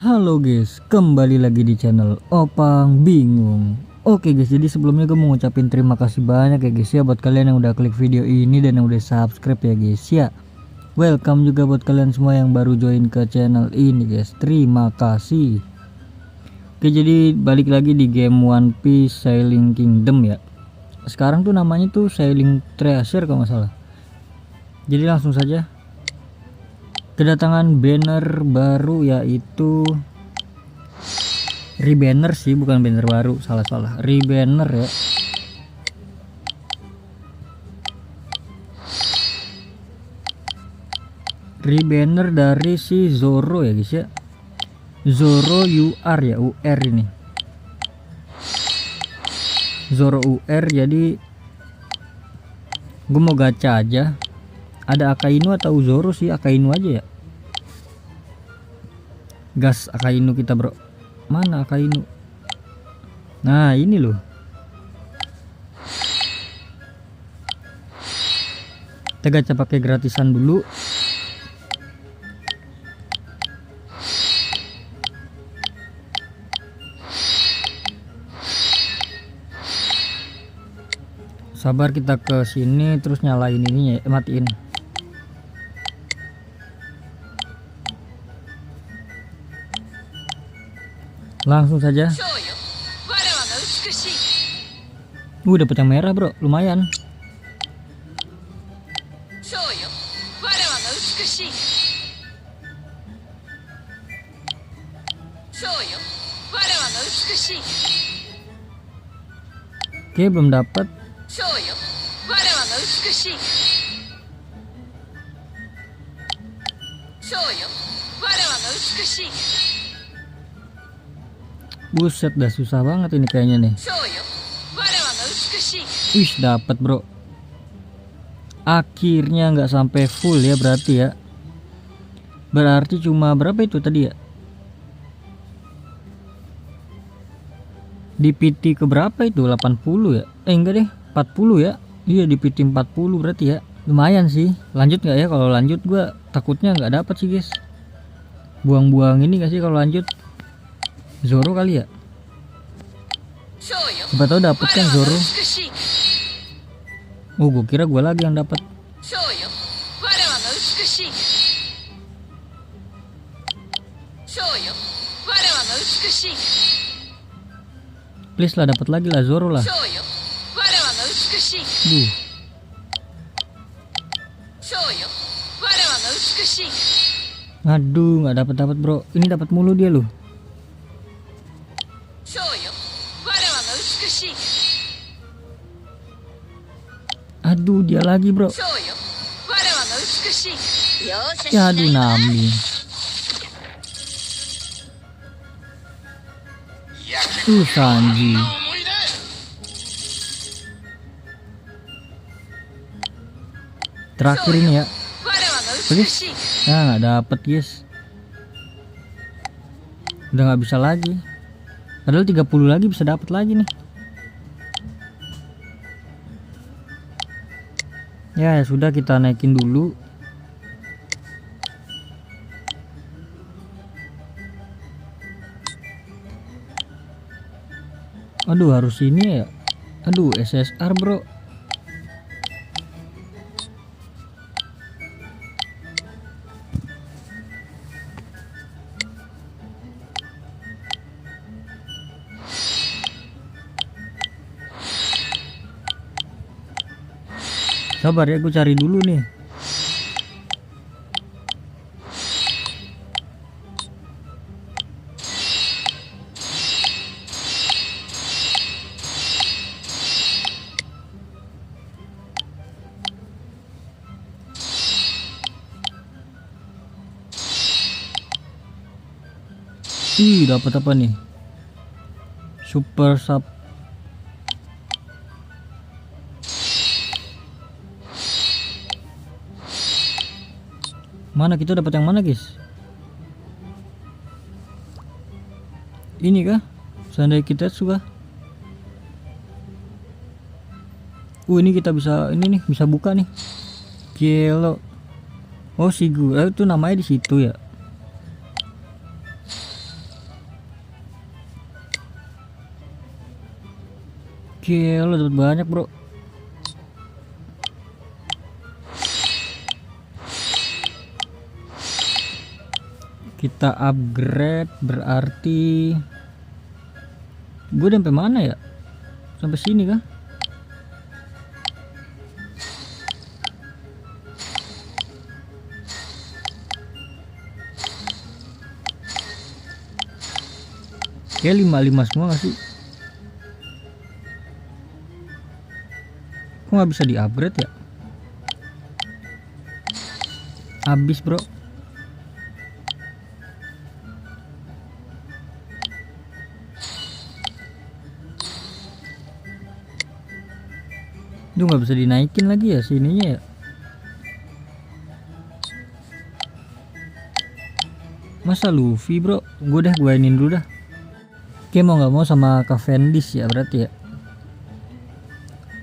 Halo guys, kembali lagi di channel Opang Bingung. Oke guys, jadi sebelumnya gue mau ngucapin terima kasih banyak ya guys ya buat kalian yang udah klik video ini dan yang udah subscribe ya guys ya. Welcome juga buat kalian semua yang baru join ke channel ini guys. Terima kasih. Oke, jadi balik lagi di game One Piece Sailing Kingdom ya. Sekarang tuh namanya tuh Sailing Treasure kalau nggak salah. Jadi langsung saja kedatangan banner baru, yaitu rebanner sih, bukan banner baru, salah rebanner ya. Rebanner dari si Zoro ya guys ya. Zoro UR ya, UR ini Zoro UR. Jadi gue mau gacha aja. Ada Akainu atau Zoro sih? Akainu aja ya. Gas Akainu kita bro. Mana Akainu? Nah ini loh. Kita gacha pakai gratisan dulu. Sabar, kita ke sini terus nyalain ininya ya, matiin. Langsung saja. Dapat yang merah bro, lumayan. Oke, belum dapat. Buset, dah susah banget ini kayaknya nih. Wih, dapat bro. Akhirnya nggak sampai full ya berarti ya. Berarti cuma berapa itu tadi ya? Di PT ke berapa itu? 80 ya? Enggak deh, 40 ya. Iya, di PT 40 berarti ya. Lumayan sih. Lanjut nggak ya? Kalau lanjut gua takutnya nggak dapat sih guys. Buang-buang ini nggak sih kalau lanjut? Zoro kali ya? Siapa tahu dapet kan Zoro. Oh, gue kira gue lagi yang dapat. Please lah, dapat lagi lah Zoro lah. Duh. Aduh, nggak dapat bro. Ini dapat mulu dia loh. Aduh, dia lagi bro. Ya aduh, Nami. Sanji. Terakhir ini ya. Please. Nah, nggak dapet guys. Udah nggak bisa lagi. Padahal 30 lagi bisa dapat lagi nih. Ya sudah, kita naikin dulu. Aduh, harus ini ya. Aduh, SSR bro. Sabar ya, gue cari dulu nih. Ih, dapat apa nih? Super sub. Mana kita dapat yang mana guys? Ini kah? Seandainya kita suka. Ini kita bisa, ini nih bisa buka nih. Gelo. Oh, Shigure itu namanya di situ ya. Gila dapat banyak bro. Kita upgrade berarti gue sampai mana ya? Sampai sini kah? Kayak 55 semua gak sih? Kok nggak bisa di upgrade ya? Habis bro. Itu nggak bisa dinaikin lagi ya sininya ya. Masa Luffy bro? Gue guainin dulu dah. Oke, mau nggak mau sama Cavendish ya berarti ya.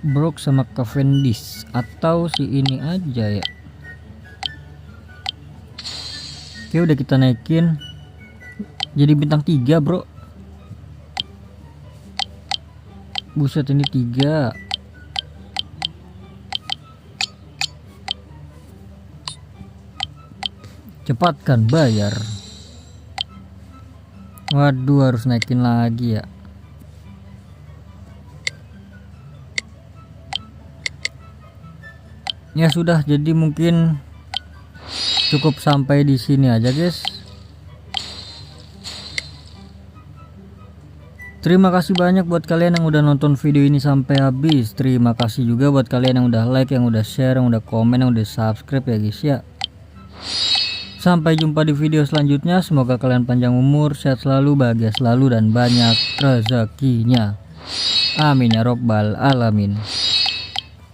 Brook sama Cavendish atau si ini aja ya. Oke, udah kita naikin jadi bintang 3 bro. Buset, ini 3. Cepatkan bayar. Waduh, harus naikin lagi ya. Ya sudah, jadi mungkin cukup sampai di sini aja guys. Terima kasih banyak buat kalian yang udah nonton video ini sampai habis. Terima kasih juga buat kalian yang udah like, yang udah share, yang udah komen, yang udah subscribe ya guys ya. Sampai jumpa di video selanjutnya. Semoga kalian panjang umur, sehat selalu, bahagia selalu, dan banyak rezekinya. Amin ya robbal alamin.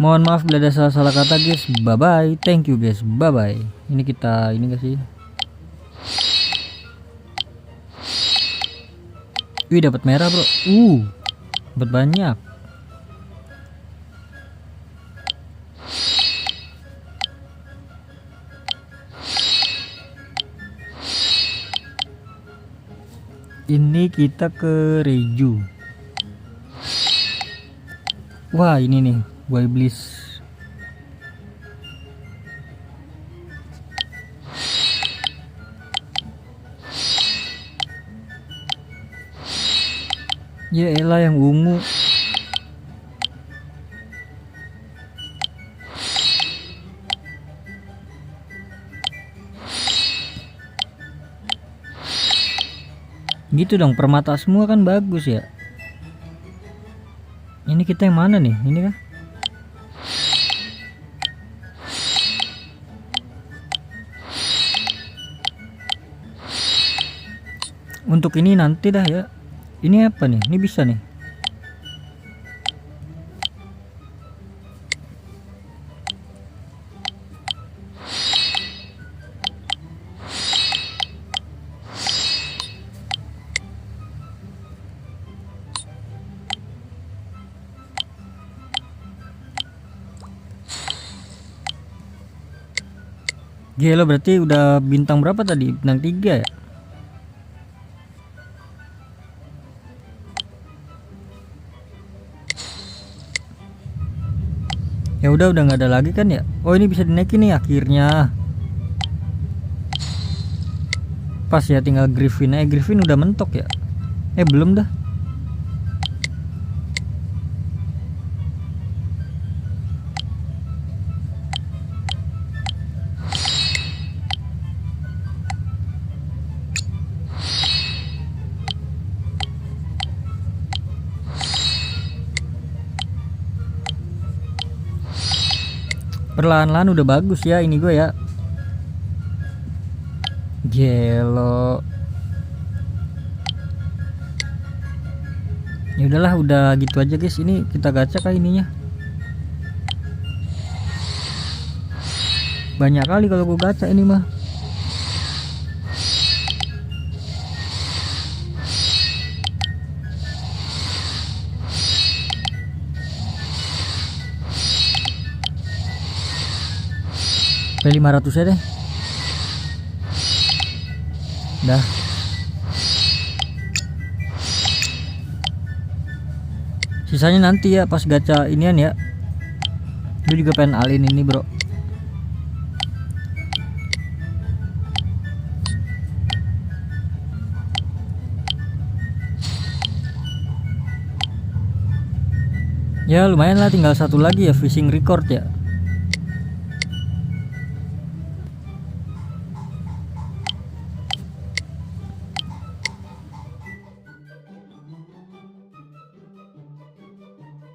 Mohon maaf bila ada salah-salah kata guys. Bye bye. Thank you guys. Bye bye. Ini kita ini gak sih? Wih, dapat merah bro. Dapat banyak. Ini kita ke Reju. Wah, ini nih buah iblis. Ya elah, yang ungu. Gitu dong, permata semua kan bagus ya. Ini kita yang mana nih? Ini kah? Untuk ini nanti dah ya. Ini apa nih? Ini bisa nih. Gila, berarti udah bintang berapa tadi? Bintang 3 ya? Ya udah nggak ada lagi kan ya? Oh, ini bisa dinaikin nih akhirnya. Pas ya, tinggal Griffin. Griffin udah mentok ya? Belum dah. Perlahan-lahan udah bagus ya ini gue ya. Gelo. Ya udahlah, udah gitu aja guys. Ini kita gacha kah ininya? Banyak kali kalau gue gacha ini mah. Sampai 500 ya deh. Dah. Sisanya nanti ya pas gacha inian ya. Gue juga pengen alin ini bro. Ya lumayan lah, tinggal satu lagi ya fishing record ya.